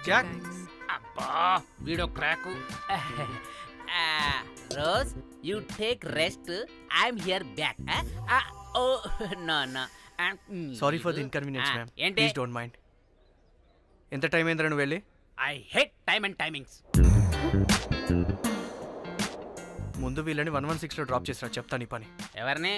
Jack అబ్బా వీడో crack. Rose you take rest, I'm here back. Oh no no, sorry for the inconvenience ma'am, ఏంటి? Please don't mind. ఎంత time అయిందిరా నువ్వు వెళ్ళి? I hate time and timings. ముందు వీళ్ళని 116లో డ్రాప్ చేసినా, చెప్తాను ఈ పని. ఎవరిని?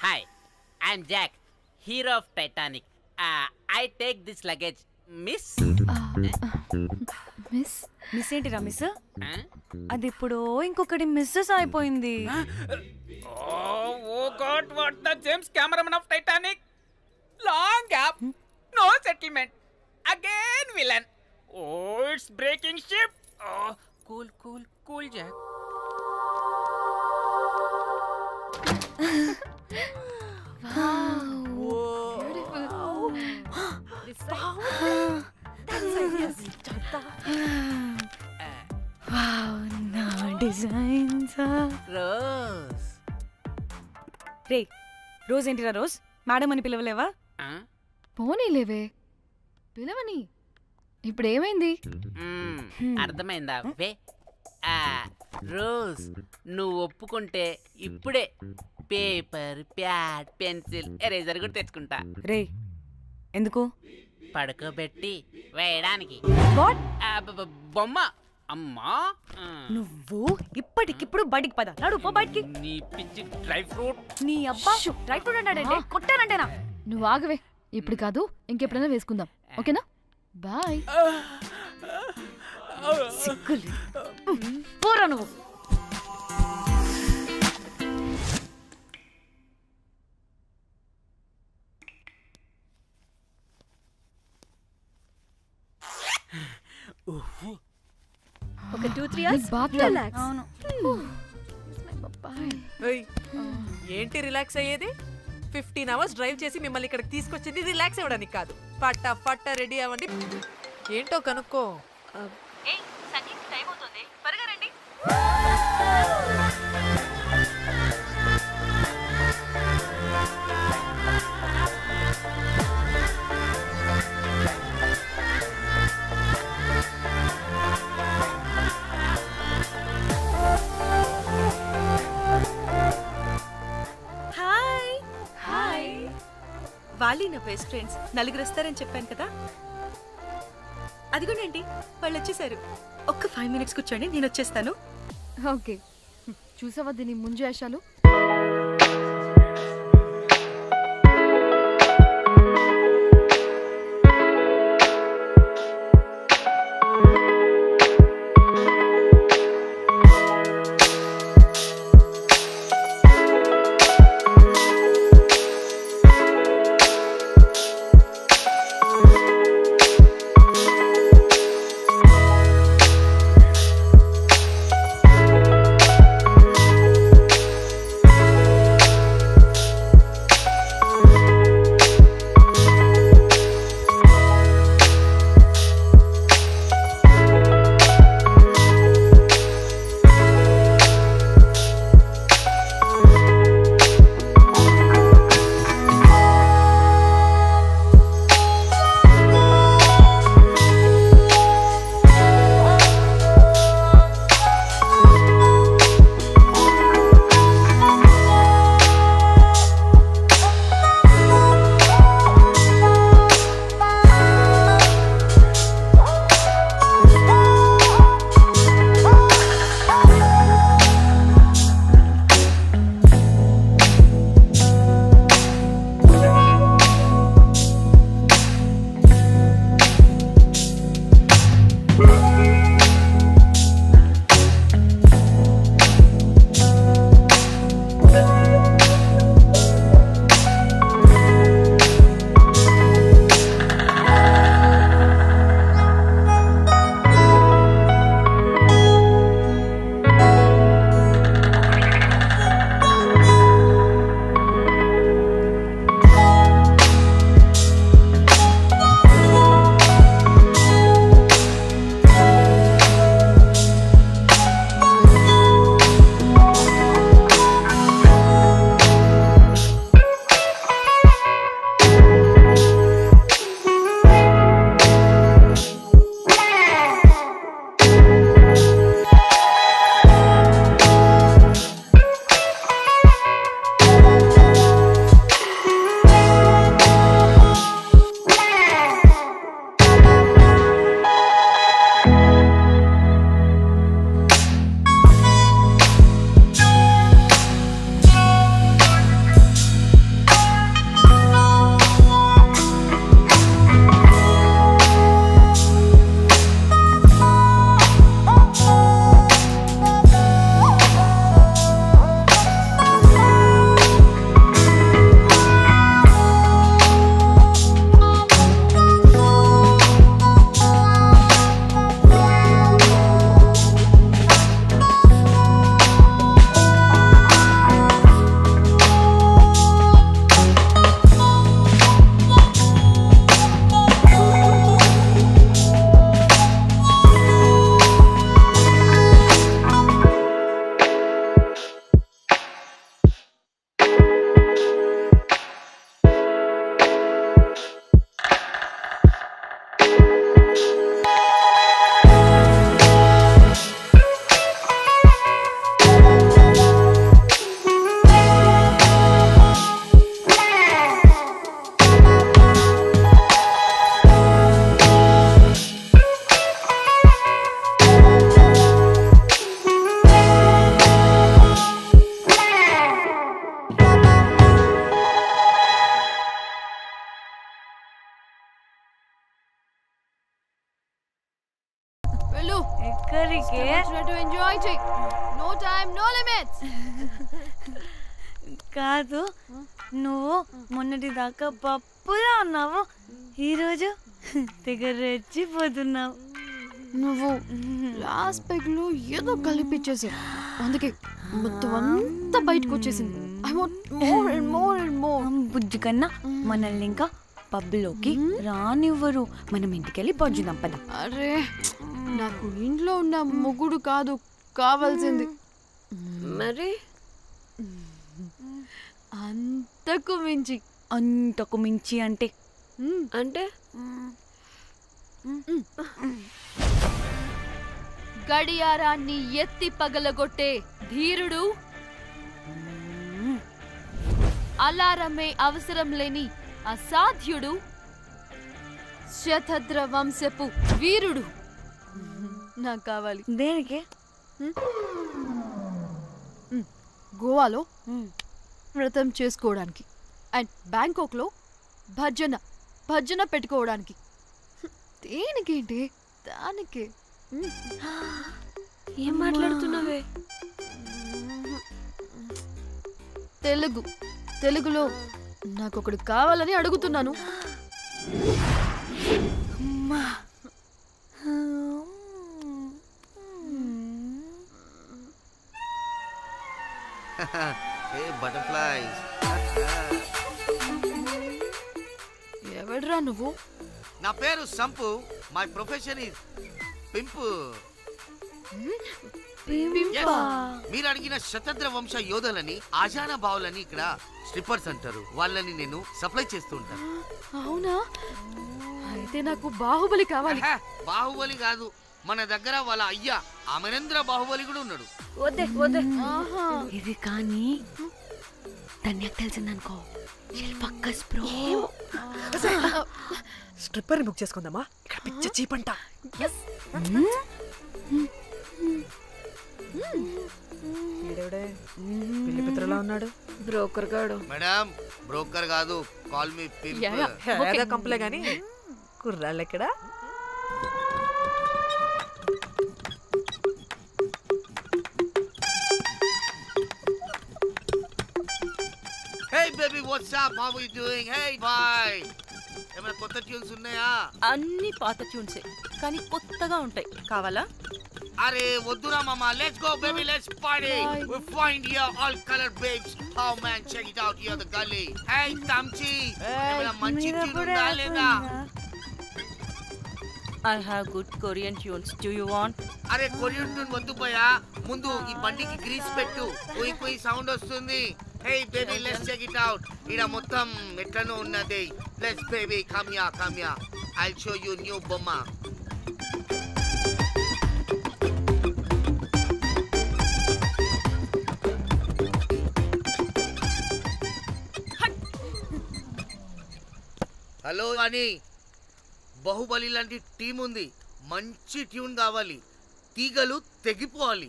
Hi, I'm Jack, hero of Titanic. I take this luggage, miss. Miss ఏంటిరా మిస్? అది ఇప్పుడు ఇంకొకటి మిస్సెస్ అయిపోయింది. Oh God, what the James Cameron of Titanic? Long gap, no settlement. Again villain. Oh, it's breaking ship. Oh, cool, Jack. Rose. Ray rose ఏంటిరా rose? Madam అని పిలవలేవా? పోనీలేవే పిలవని. ఇప్పుడు ఏమైంది? అర్థమైందా? వే రోజ్, నువ్వు ఒప్పుకుంటే ఇప్పుడే పేపర్, ప్యాడ్, పెన్సిల్, ఎరేజర్ కూడా తెచ్చుకుంటా. రే ఎందుకు? పడుకోబెట్టి వేయడానికి. బొమ్మ. అమ్మా నువ్వు ఇప్పటికిప్పుడు బయటికి పద. నడు పో బయటికి. నీ పిచ్చి డ్రై ఫ్రూట్. నీ అబ్బా డ్రై ఫ్రూట్ అన్నాడంటే కొట్టానంటేనా? నువ్వు ఆగవే, ఇప్పుడు కాదు ఇంకెప్పుడైనా వేసుకుందాం, ఓకేనా? బాయ్. సిగ్గులు పోరా నువ్వు. ఒక 2-3 hours రిలాక్స్. ఏంటి రిలాక్స్ అయ్యేది? 15 hours డ్రైవ్ చేసి మిమ్మల్ని ఇక్కడికి తీసుకొచ్చింది రిలాక్స్ అవ్వడానికి కాదు. పట్ట రెడీ అవ్వండి. ఏంటో కనుక్కో. వాళ్ళు నా బెస్ట్ ఫ్రెండ్స్. నలుగురు వస్తారని చెప్పాను కదా, అదిగోనండి వాళ్ళు వచ్చేసారు. ఒక్క 5 minutes కూర్చోండి, నేను వచ్చేస్తాను. ఓకే, చూసావా దీని ముంజేషాలు? ఎక్కడికే ఎంజాయ్ చెయ్. No time no limits. కాదు, నువ్వు మొన్నటి దాకా పప్పులా ఉన్నావు, ఈరోజు తెగ రెచ్చిపోతున్నావు. నువ్వు లాస్ట్ పెగ్ లో ఏదో కలిపిచ్చేసావు, అందుకే మొత్తం అంతా బయటకు వచ్చేసింది. I want more and more and more. బుజ్జి కన్నా మనల్ని ఇంకా పబ్లోకి రానివ్వరు. మనం ఇంటికెళ్ళి బజ్జుదాం పద. అరే, నాకు ఇంట్లో ఉన్న మొగుడు కాదు కావాల్సింది. మరి అంతకు మించి. అంతకు మించి అంటే అంటే గడియారాన్ని ఎత్తి పగలగొట్టే ధీరుడు, అలారమే అవసరం లేని అసాధ్యుడు, శతద్ర వంశపు వీరుడు నాకు కావాలి. దేనికి? గోవాలో వ్రతం చేసుకోవడానికి అండ్ బ్యాంకాక్లో భజన పెట్టుకోవడానికి. దేనికేంటి? దానికే. ఏం మాట్లాడుతున్నావే? తెలుగులో నాకొకడు కావాలని అడుగుతున్నాను. Hey butterflies. ఎవడ్రా నువ్వు? నా పేరు Sampu. My profession is pimp. మీరు అడిగిన శతద్ర వంశ యోధులని, ఆజానా బావులని ఇక్కడ స్ట్రిప్పర్స్ అంటారు. వాళ్ళని నేను సప్లై చేస్తూ ఉంటాను. అవునా? అయితే నాకు బాహుబలి కావాలి. బాహుబలి కాదు, మన దగ్గర వాళ్ళ అయ్యా అమరేంద్ర బాహుబలి కూడా ఉన్నాడు. వద్దే వద్దే. ఇది కానీ ధన్యకు తెలిసిందనుకో, స్ట్రిప్పర్ బుక్ చేసుకుందామా? ఇక్కడ పిచ్చ చీపంట. పిల్లి పిత్రలా ఉన్నాడు. బ్రోకర్ గాడు. మేడం, బ్రోకర్ కాదు, కాల్ మీ ఏదో కంపలే గాని కుర్రాళ్ళు ఎక్కడ? Hey baby, what's up? How are you doing? Hey bye. ఏమైనా కొత్త ట్యూన్స్ ఉన్నాయా? అన్ని పాత ట్యూన్సే, కానీ కొత్తగా ఉంటాయి. కావాలా? అరే వద్దురా మామ. Let's go baby, let's party. We find here all color babes. Oh man, check it out here the gully. Hey Tamchi, ఏమైనా మంచి ట్యూన్ ఉందా లేదా? I have good Korean tunes. Do you want? అరే కొరియన్ ట్యూన్ వద్దు పోయా, ముందు ఈ బండికి గ్రీస్ పెట్టు. కుయ్ కుయ్ సౌండ్ వస్తుంది. Hey baby, let's check it out. ఇడ మొత్తం ఎట్లనో ఉన్నది. Let's baby, come here. I'll show you new బొమ్మ. హలో అని, బాహుబలి లాంటి టీం ఉంది. మంచి ట్యూన్ కావాలి. తీగలు తెగిపోవాలి.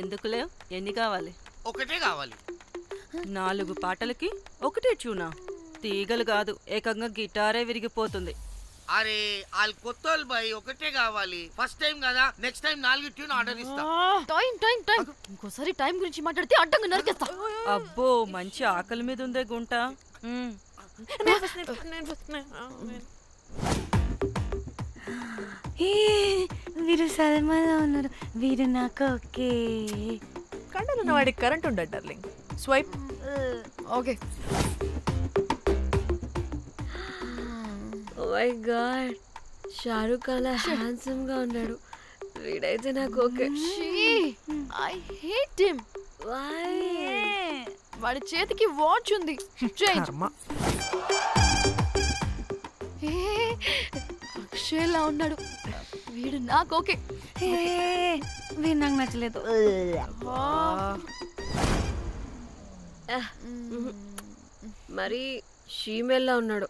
ఎందుకులే, ఎన్ని కావాలి? ఒకటే కావాలి. 4 పాటలకి ఒకటే ట్యూనా? తీగలు కాదు, ఏకంగా గిటారే విరిగిపోతుంది. అరే వాళ్ళు కొత్త బాయ్, ఒకటే కావాలి. ఫస్ట్ టైం కదా, నెక్స్ట్ టైం 4 ట్యూన్ ఆర్డర్ ఇస్తా. టైం ఇంకోసారి టైం గురించి మాట్లాడితే అడ్డంగా నరికేస్తా. అబ్బో, మంచి ఆకలి మీద ఉందే గుంట. వీరు సల్మాలో ఉన్నారు. వీరు నాకు ఓకే. కండలున్న వాడికి కరెంట్ ఉండదు darling. Swipe. Okay. Oh my god, Shahrukh అలా హ్యాండ్సమ్ గా ఉన్నాడు. వీడైతే నాకు okay. I hate him. Why? వాడి చేతికి వాచ్ ఉంది. చేంజ్. అక్షయ్లా ఉన్నాడు. వీడు నాకు ఓకే. వీడు నాకు నచ్చలేదు. మరి షీమెల్లా ఉన్నాడు.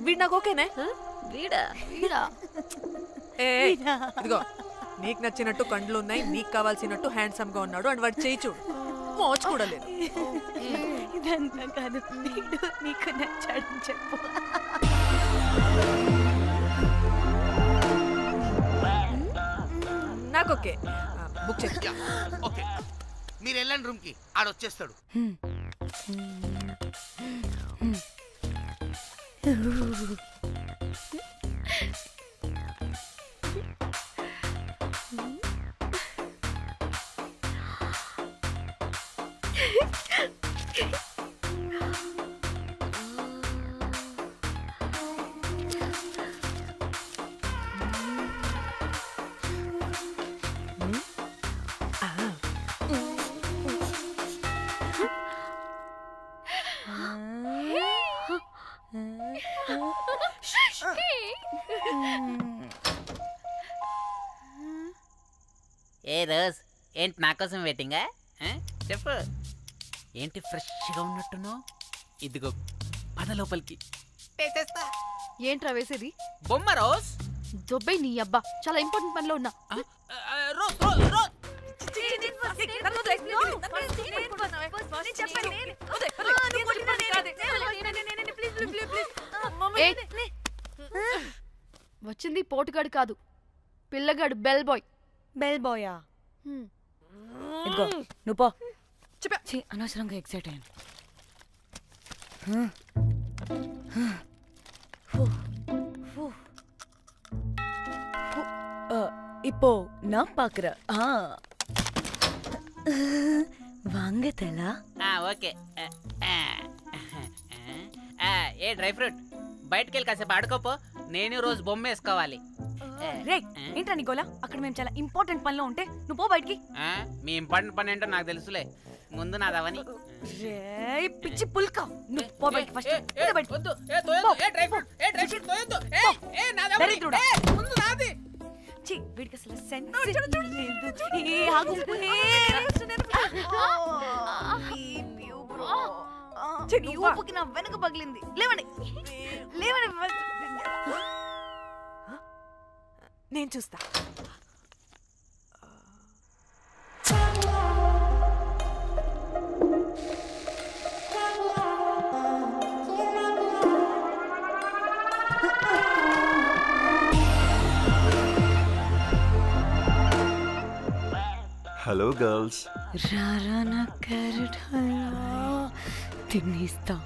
వీడు నాకు ఓకేనే. వీడా? ఇదిగో, నీకు నచ్చినట్టు కండ్లు ఉన్నాయి, నీకు కావాల్సినట్టు హ్యాండ్సమ్ గా ఉన్నాడు. అండ్ వాడు చేయి చూడు, మోచ్ కూడా లేదు. ఇదంతా కాదు, నీకు నచ్చాడని చెప్పు. నాకు ఓకే బుక్ చేయి. ఓకే మీరు వెళ్ళండి రూమ్ కి ఆడొచ్చేస్తాడు. ఏ రోజ్ ఏంటి నా కోసం వెయిటింగా? చెప్పు ఏంటి ఫ్రెష్గా ఉన్నట్టున్నావు? ఇదిగో పద లోపలికి వేసేస్తా. ఏంట్రా వేసేది? బొమ్మ రోజ్. దొబ్బై నీ అబ్బా, చాలా ఇంపార్టెంట్ పనిలో ఉన్నా. రోజ్ రోజ్ రోజ్ వచ్చింది పోటుగాడు కాదు, పిల్లగాడు బెల్ బాయ్. బెల్ బాయా? ఇదిగో నువ్వు పో. చెప్పా అనవసరంగా ఎక్సైట్ అయ్యాను. இப்போ நான் பாக்குறேன். வாங்க தலா. ఓకే. ఏ డ్రై ఫ్రూట్ బయటకు వెళ్ళి కాసేపు ఆడుకోపో. నేను రోజు బొమ్మ వేసుకోవాలి. రే ఏంట్రా నికోలా, అక్కడ మేము చాలా ఇంపార్టెంట్ పనిలో ఉంటే నువ్వు పో బయటికి. మీ ఇంపార్టెంట్ పని ఏంటో నాకు తెలుసులే, ముందు నాదవని. రే పిచ్చి పుల్క, నువ్వు పో బయటికి ఫస్ట్. వద్దు. ఏ తోయొద్దు. ఏ డ్రై ఫ్రూట్ తోయొద్దు. ఏ నాదవని. ముందు నాది. ఛీ వీడికి అసలు సెన్స్ లేదు. ఏ ఆగు. ఈ ఊపుకి నా వెనక పగిలింది. లేవండి లేవండి. నేను చూస్తా. Hello girls. రారా నా క్యారెట్ హల్వా తినేస్తా.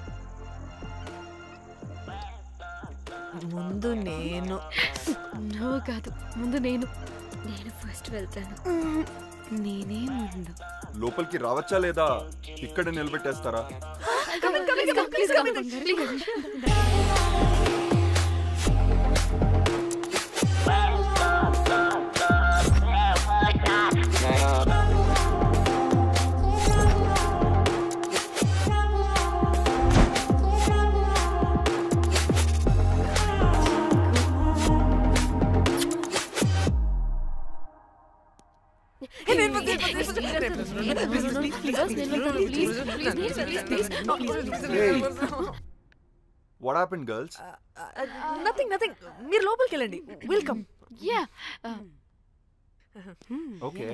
ముందు నేను. నువ్వు కాదు, ముందు నేను. నేను ఫస్ట్ వెళ్తాను. నేనే ముందు. లోపలికి రావచ్చా లేదా ఇక్కడ నిలబెట్టేస్తారా? What happened, girls? Nothing. మీరు లోపలికి వెళ్ళండి. వెల్కమ్. యా. Okay.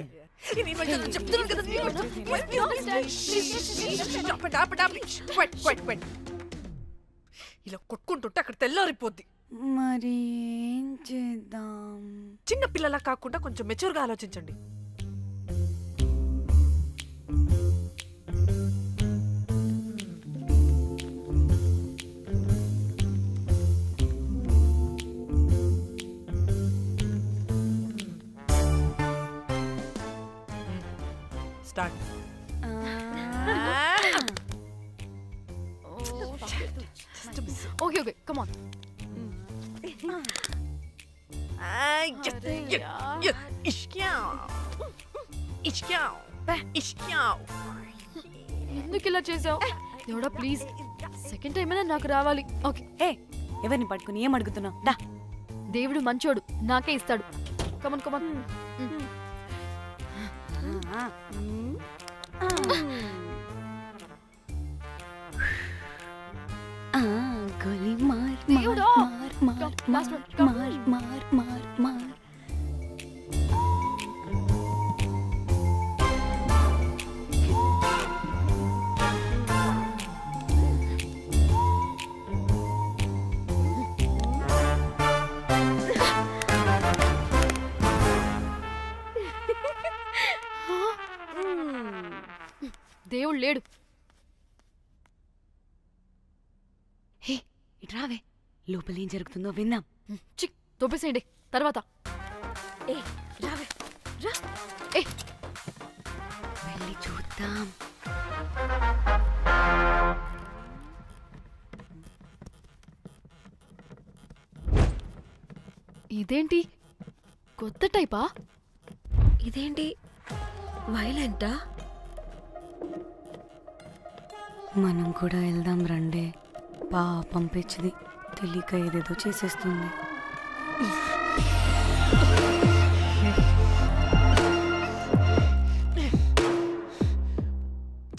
ఇలా కొట్టుకుంటుంటే అక్కడ తెల్లారిపోద్ది. మరి ఏం చేద్దాం? చిన్న పిల్లలా కాకుండా కొంచెం మెచ్యూర్గా ఆలోచించండి. స్టార్ట్. Okay come on. ఎందుకు ఇలా చేసావు? దేవుడా ప్లీజ్, సెకండ్ టైం అయినా నాకు రావాలి. ఓకే. ఏ ఎవరిని పట్టుకుని ఏం అడుగుతున్నావు? దా. దేవుడు మంచోడు, నాకే ఇస్తాడు. Come on come on. గోలీ మార్ దేవుడా. మార్ Last one. మార్ మార్ మార్ మార్. కూడా లేడు. హే ఇట్రావే, లోపల ఏం జరుగుతుందో విందాం. చిక్ తోపేసేయండి తర్వాత. ఏ రావే రా. ఏ వెళ్ళి చూద్దాం. ఇదేంటి కొత్త టైపా? ఇదేంటి వైలెంటా? మనం కూడా వెళ్దాం రండే. పంపించింది తెలియక ఏదేదో చేసేస్తుంది.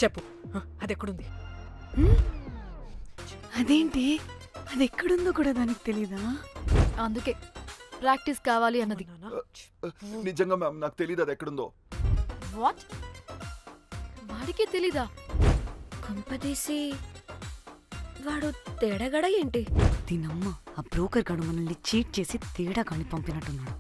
చెప్పు అది ఎక్కడుంది? అదేంటి, అది ఎక్కడుందో కూడా దానికి తెలీదా? అందుకే ప్రాక్టీస్ కావాలి అన్నది. నిజంగా మ్యామ్ నాకు తెలియదు అది ఎక్కడుందో. వాట్? వాడికే తెలీదా? కొంపదీసి వాడు తేడాగడ ఏంటి? దీనమ్మ, ఆ బ్రోకర్ గాడు మనల్ని చీట్ చేసి తేడా కాని పంపినట్టున్నాడు.